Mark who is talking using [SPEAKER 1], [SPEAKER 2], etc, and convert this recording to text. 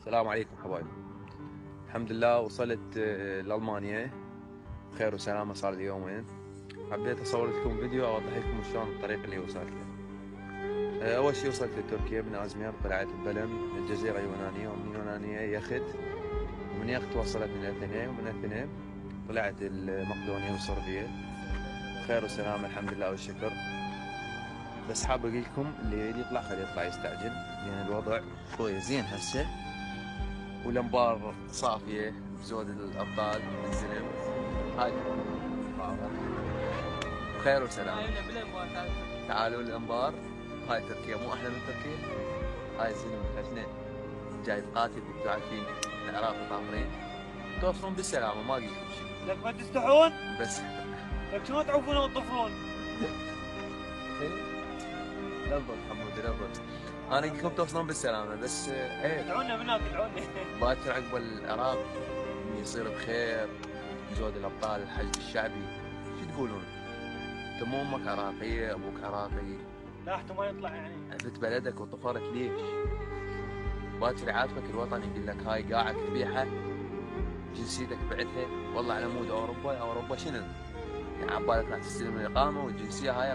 [SPEAKER 1] السلام عليكم حبايبي. الحمد لله وصلت لألمانيا بخير وسلامة. صار لي يومين. حبيت أصور لكم فيديو أوضح لكم شلون الطريق اللي وصلت له. أول شي وصلت لتركيا من أزمير، طلعت ببلم الجزيرة اليونانية، ومن اليونانية يخت، ومن يخت وصلت من أثينا، ومن أثينا طلعت مقدونيا وصربيا بخير وسلامة الحمد لله والشكر. بس حاب أقول لكم اللي يريد يطلع خليه يطلع يستعجل، لأن يعني الوضع شوية زين هسه، والانبار صافية بزود الأبطال الزلم. هاي بخير وسلام. تعالوا الانبار. هاي تركيا مو أحلى من تركيا؟ هاي الزلم خشنة جاي تقاتل، انتوا عارفين العراق طاهرين. توصلون بالسلامة، ما قلت لكم شيء.
[SPEAKER 2] لك ما تستحون؟
[SPEAKER 1] بس
[SPEAKER 2] لك شلون تعوفون وتطفرون؟
[SPEAKER 1] لا تضل حمودي لا تضل. انا قلت لكم توصلون بالسلامة، بس عيب.
[SPEAKER 2] ادعونا من هناك ادعونا.
[SPEAKER 1] باكر عقب العراق يصير بخير، زود الابطال الحشد الشعبي. شو تقولون؟ انت مو امك عراقية، ابوك عراقي،
[SPEAKER 2] لاحته ما يطلع يعني.
[SPEAKER 1] عفت بلدك وطفرت ليش؟ باكر يعاتبك الوطن يقول لك هاي قاعد تبيعها، جنسيتك بعتها، والله على مود اوروبا. اوروبا شنو؟ يعني عبالك راح تستلم الاقامة والجنسية هاي